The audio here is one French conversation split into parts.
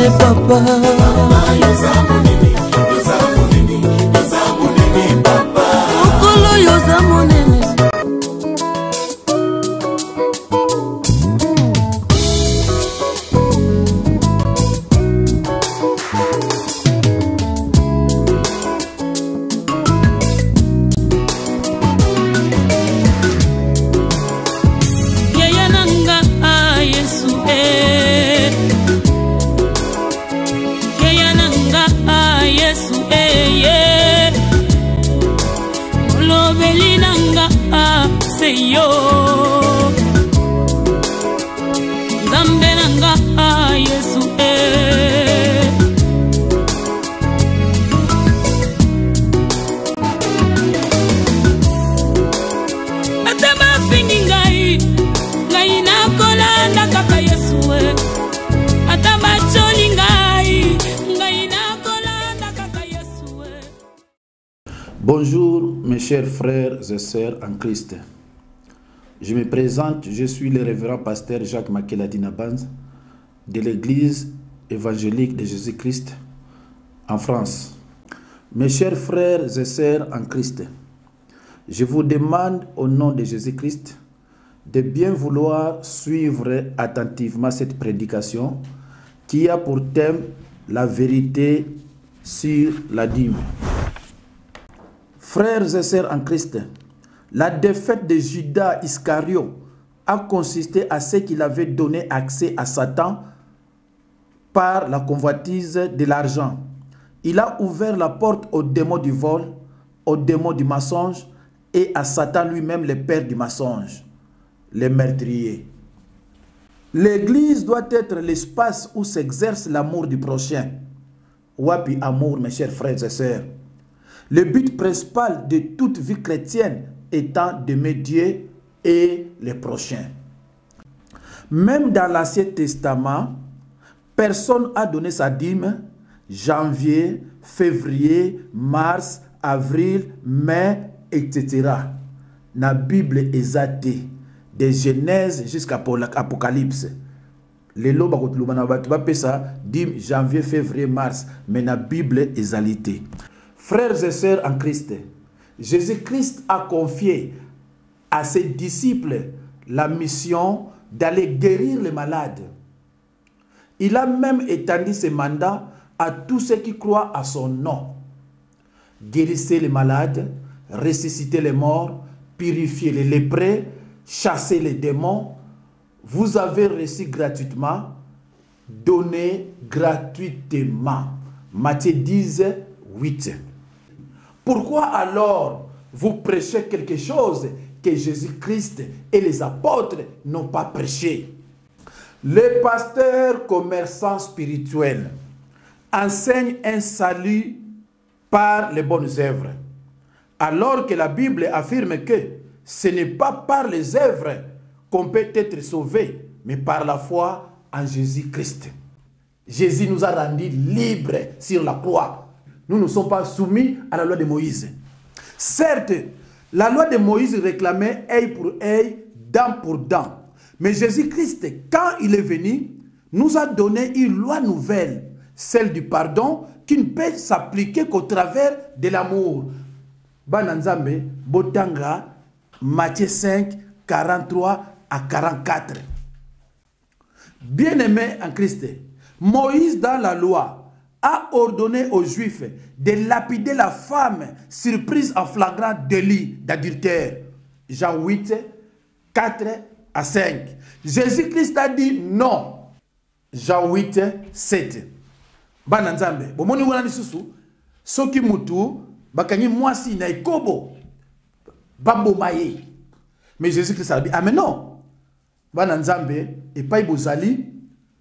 monene papa. Mokolo yoza monene. Yo Zambe nanga Yesu Atama fingi ngai na kolanda kaka Yesu Atama choli ngai na kolanda kaka Yesu. Bonjour mes chers frères et sœurs en Christ. Je me présente, je suis le révérend pasteur Jacques Makeladina Banz de l'église évangélique de Jésus-Christ en France. Mes chers frères et sœurs en Christ, je vous demande au nom de Jésus-Christ de bien vouloir suivre attentivement cette prédication qui a pour thème la vérité sur la dîme. Frères et sœurs en Christ, la défaite de Judas Iscario a consisté à ce qu'il avait donné accès à Satan par la convoitise de l'argent. Il a ouvert la porte aux démons du vol, aux démons du mensonge et à Satan lui-même, le père du mensonge, le meurtrier. L'église doit être l'espace où s'exerce l'amour du prochain. Wapi amour, mes chers frères et sœurs. Le but principal de toute vie chrétienne étant d'aimer Dieu et les prochains. Même dans l'Ancien Testament, personne n'a donné sa dîme janvier, février, mars, avril, mai, etc. La Bible est athée, de Genèse jusqu'à l'Apocalypse. Les lois ça dîme janvier, février, mars, mais la Bible est athée. Frères et sœurs en Christ, Jésus-Christ a confié à ses disciples la mission d'aller guérir les malades. Il a même étendu ses mandats à tous ceux qui croient à son nom. Guérissez les malades, ressuscitez les morts, purifiez les lépreux, chassez les démons. Vous avez reçu gratuitement, donnez gratuitement. Matthieu 10, 8. Pourquoi alors vous prêchez quelque chose que Jésus-Christ et les apôtres n'ont pas prêché? Les pasteurs commerçants spirituels enseignent un salut par les bonnes œuvres, alors que la Bible affirme que ce n'est pas par les œuvres qu'on peut être sauvé, mais par la foi en Jésus-Christ. Jésus nous a rendus libres sur la croix. Nous ne sommes pas soumis à la loi de Moïse. Certes, la loi de Moïse réclamait œil pour œil, dent pour dent. Mais Jésus-Christ, quand il est venu, nous a donné une loi nouvelle, celle du pardon, qui ne peut s'appliquer qu'au travers de l'amour. Bananzambe, Botanga, Matthieu 5, 43 à 44. Bien-aimés en Christ, Moïse dans la loi a ordonné aux Juifs de lapider la femme surprise en flagrant délit d'adultère. Jean 8, 4 à 5. Jésus-Christ a dit non. Jean 8, 7. Bananzambe, bomoni wana lisusu, soki mutu, bakanyi mwasi na ikobo, bambo maye. Mais Jésus-Christ a dit, ah mais non. Bananzambe, et pas bozali,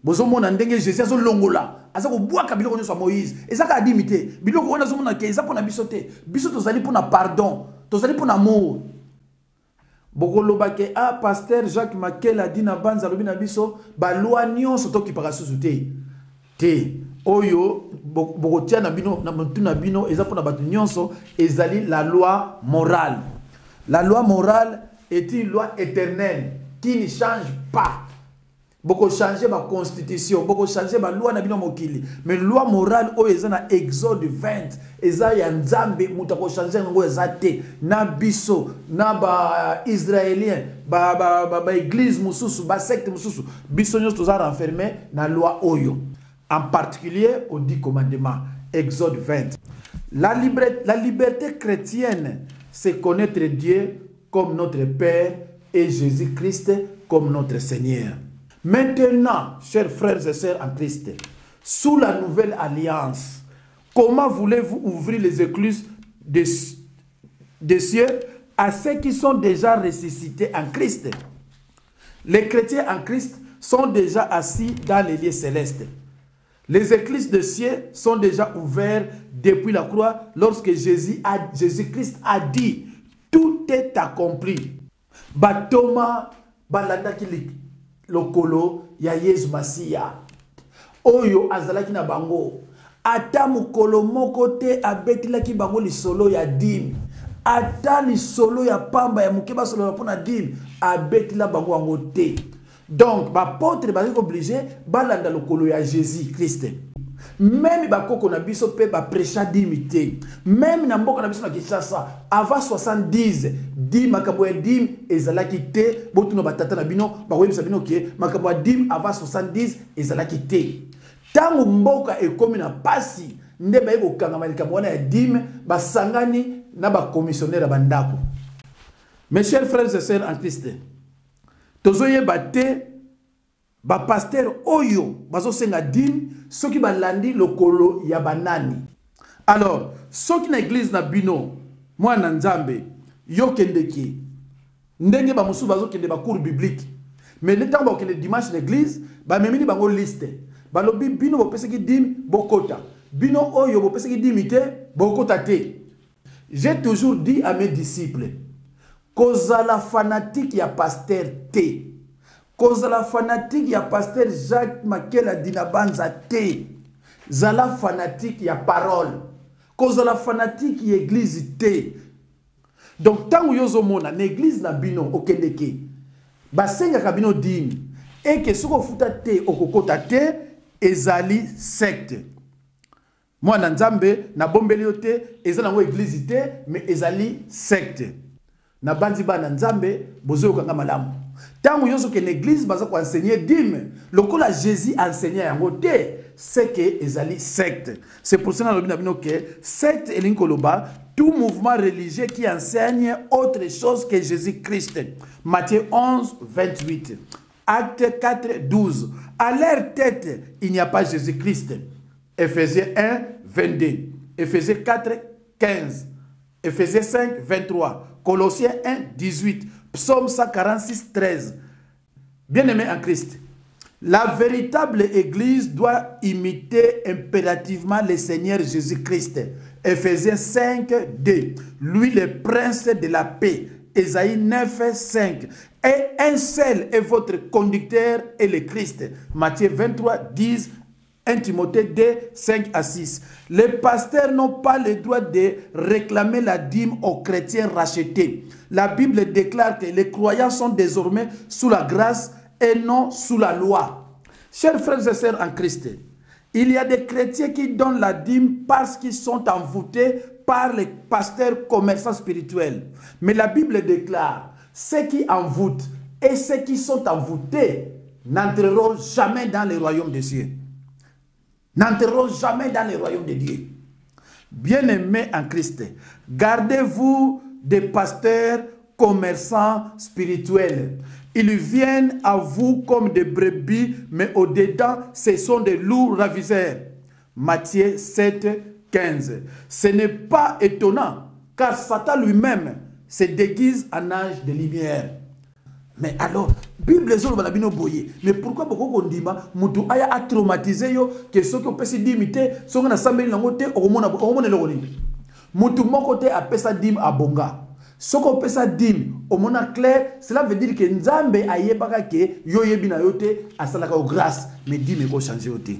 bozomona ndenge Jésus azo longola. Azako boaka biloko nyonso Moïse. Ezaka adimité. Biloko wana zomona ke eza pona biso te. Biso tozali pona pardon, tozali pona amour. Bokoloba ke ah pasteur Jacques Makeladina Banz alobi na biso ba loi nyonso to kipaka susu te. Te. Oyo bokotia na bino na mutu na bino eza pona batu nyonso ezali la loi morale. La loi morale est une loi éternelle qui ne change pas. Boko changer ma constitution, boko changer ma loi na bino mokili. Mais loi morale o eza na Exode 20, eza ya nzambe muta ko changer ngo eza te. Na biso, na ba israélien, ba église mususu, ba secte mususu, biso nyos toza renfermé na loi oyo. En particulier au 10 commandements, Exode 20. La liberté chrétienne, c'est connaître Dieu comme notre Père et Jésus-Christ comme notre Seigneur. Maintenant, chers frères et sœurs en Christ, sous la nouvelle alliance, comment voulez-vous ouvrir les écluses des cieux à ceux qui sont déjà ressuscités en Christ? Les chrétiens en Christ sont déjà assis dans les lieux célestes. Les écluses des cieux sont déjà ouvertes depuis la croix lorsque Jésus-Christ a dit « Tout est accompli ». Batoma balandaki lokolo ya Yesu Masiya. Oyo azalaki na bango. Ata mukolo moko te abetilaki bango lisolo ya dim. Ata lisolo ya pamba ya mukeba solo ya pona dim. Abetila bango ango te. Donc, l'apôtre est obligé balanda lokolo ya Jésus-Christ. Même bakoko na biso pe ba prêcha d'imiter. Même na mboka na biso na Kinshasa, avant 70, dim makambo ya dim ezalaki te, botuno batata na bino, ba webisa bino ke makambo ya dim avant 70 ezalaki te. Tango mboka ekomi na pasi, nde ba yeko kanga makambo wana ya dim, ba sangani na ba commissionnaire bandako. Mes chers frères et sœurs en Christ, tozoye bate ba pasteur oyo bazo senga dim soki balandi lokolo ya banani. Alors soki na église na bino mwana nzambe yo kendeki ndenge ba musu bazo kende ba cours biblique, mais le temps ba kende dimanche l'église ba memini bango liste balobi bino bo peseki dim bokota bino oyo bo peseki dimité bokota te. J'ai toujours dit à mes disciples, kozala fanatique ya pasteur te. Kozala fanatique ya pasteur Jacques Makela Dinabanza te. Zala fanatique ya parole. Kozala fanatique ya église te. Donc tango yozo mona na église na bino okendeke. Basenga kabino dim. Et que soko futa te okokota te ezali secte. Moi na nzambe na bombeli yo te ezala ngo église te mais ezali secte. Na bandi ba na nzambe bozo kanga malamu. Tant que vous l'église, vous avez enseigné dîme. Le coup là, Jésus enseignait en côté, c'est que ezali secte. C'est pour ça que secte et l'inkoloba, tout mouvement religieux qui enseigne autre chose que Jésus-Christ. Matthieu 11, 28. Acte 4, 12. À leur tête, il n'y a pas Jésus-Christ. Éphésiens 1, 22. Éphésiens 4, 15. Éphésiens 5, 23. Colossiens 1, 18. Psaume 146, 13. Bien-aimés en Christ, la véritable église doit imiter impérativement le Seigneur Jésus-Christ. Éphésiens 5, 2. Lui, le prince de la paix. Ésaïe 9, 5. Et un seul est votre conducteur et le Christ. Matthieu 23, 10. 1 Timothée 2, 5 à 6. Les pasteurs n'ont pas le droit de réclamer la dîme aux chrétiens rachetés. La Bible déclare que les croyants sont désormais sous la grâce et non sous la loi. Chers frères et sœurs en Christ, il y a des chrétiens qui donnent la dîme parce qu'ils sont envoûtés par les pasteurs commerçants spirituels. Mais la Bible déclare, ceux qui envoûtent et ceux qui sont envoûtés n'entreront jamais dans le royaume des cieux. N'entreront jamais dans le royaume de Dieu. Bien-aimés en Christ, gardez-vous des pasteurs commerçants spirituels. Ils viennent à vous comme des brebis, mais au-dedans, ce sont des loups ravisseurs. Matthieu 7, 15. Ce n'est pas étonnant, car Satan lui-même se déguise en ange de lumière. Mais alors, Bible est la Bible boye. Mais pourquoi beaucoup on dit mutu aya a traumatisé yo que ce que peut se dimiter, ce qu'on a samé langote au monde le mutu mon côté a pesa dim a bonga. Ce qu'on peut ça dim au monde clair, cela veut dire que Nzambe aye baka ke yo yebina yote a salaka au grâce, mais dim ko changer yote.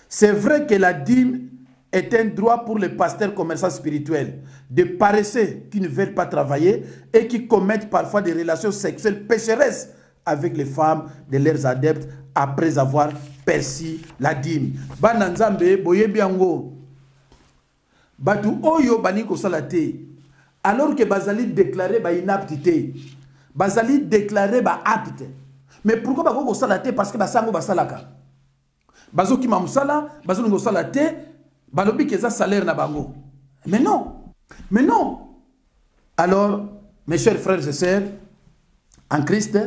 C'est vrai que la dîme est un droit pour les pasteurs commerçants spirituels, de paresseux qui ne veulent pas travailler et qui commettent parfois des relations sexuelles pécheresses avec les femmes de leurs adeptes après avoir perçu la dîme. Bananzambe boyebiango. Batu oyo bani kosala te. Alors que bazali déclaré ba inaptité. Bazali déclaré ba apte. Mais pourquoi ba kosala te? Parce que basango basalaka. Bazoki mamusala, bazongo sala te, balobi keza salaire na bango. Mais non. Mais non. Alors, mes chers frères et sœurs, en Christ,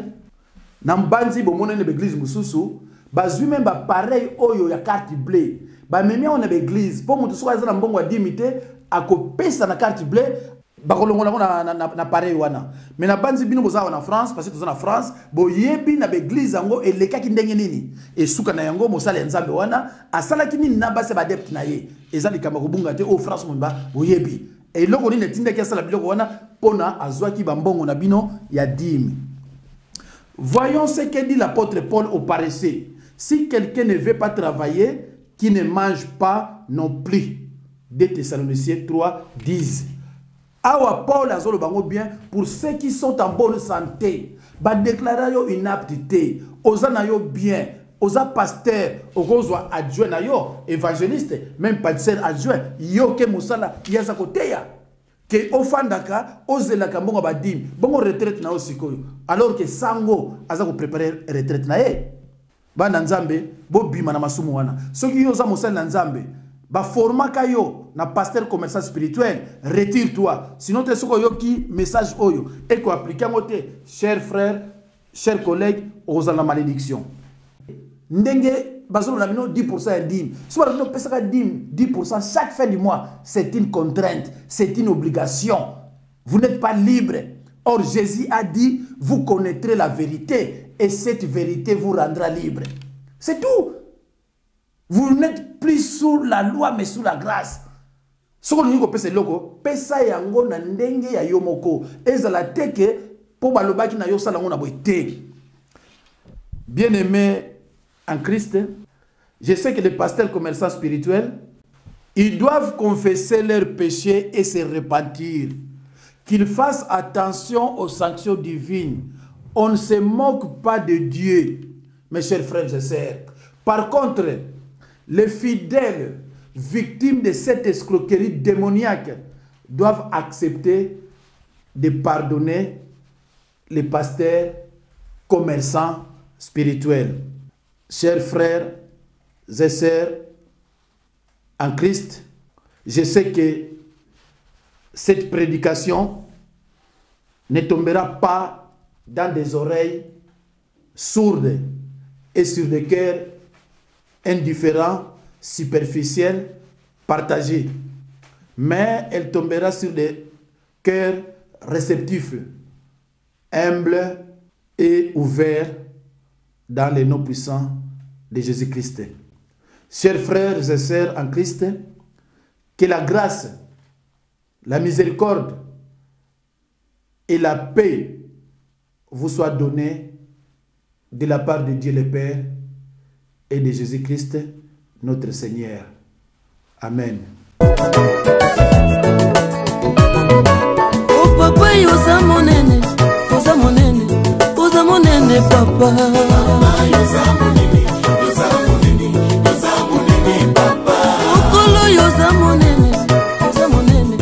nambanzi bomone ne l'église mususu, bazui même ba pareil oyo ya carte bleue. Ba memi on l'église, pour mutu soka za mbongo wa dimité akopesa na carte bleue, ba kolongola na pareil wana. Mais na banzi bino boza na France parce que toza na France, boyebi na l'église yango elekaki ndenge nini. Et suka na yango mosala nzambe wana, asala kini na base ba dept na ye. Ezali kama kubunga te o France mba boyebi. Et loko ni netinde kia sala biloko wana pona azwaki bambongo na bino ya dîme. Voyons ce que dit l'apôtre Paul au paresseux. Si quelqu'un ne veut pas travailler, qui ne mange pas non plus. 2 Thessaloniciens 3, 10. Awa Paul a zolo bango bien pour ceux qui sont en bonne santé. Ba déclarer yo inaptité. Oza na yo bien. Oza pasteur. Okozwa adjoint na yo. Évangéliste. Même pasteur adjoint. Yo ke musala. Yaza koteya. Que ofandaka. Ozelaka mbongo badim. Bongo retraite na yo sikoyo. Alors que sango. Aza ko préparer retraite na ye. Bana nzambe. Bo bima na masumu wana. Soki yo za musala na nzambe. Ba formaka yo na pasteur commerçant spirituel, retire-toi. Sinon tu soko yo ki message oyo et ko appliquer ngote, chers frères, chers collègues, aux la malédiction. Ndenge bazolo na mino 10% ya dîme. Si ba no pesaka dîme 10% chaque fin du mois, c'est une contrainte, c'est une obligation. Vous n'êtes pas libre. Or Jésus a dit, vous connaîtrez la vérité et cette vérité vous rendra libre. C'est tout. Vous n'êtes plus sous la loi, mais sous la grâce. Ce qu'on dit que c'est loko, pesa yango na ndenge ya yomoko. Ezala teke po balobaki na yo sala ngona boite. Bien-aimés en Christ, je sais que les pasteurs commerçants spirituels, ils doivent confesser leurs péchés et se repentir. Qu'ils fassent attention aux sanctions divines. On ne se moque pas de Dieu, mes chers frères et sœurs. Par contre, les fidèles victimes de cette escroquerie démoniaque doivent accepter de pardonner les pasteurs commerçants spirituels. Chers frères et sœurs en Christ, je sais que cette prédication ne tombera pas dans des oreilles sourdes et sur des cœurs indifférents, superficiels, partagés. Mais elle tombera sur des cœurs réceptifs, humbles et ouverts dans les noms puissants de Jésus-Christ. Chers frères et sœurs en Christ, que la grâce, la miséricorde et la paix vous soient données de la part de Dieu le Père et de Jésus-Christ, notre Seigneur. Amen. Oh papa, yoza monene, yoza monene, yoza monene papa. Yoza monene, yoza monene, yoza monene papa. Okolo yoza monene, yoza monene,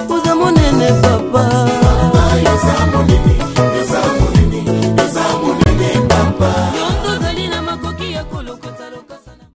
yoza monene papa. Yoza monene, yoza monene, yoza monene papa. Yondo zali na makoki ya kolokota.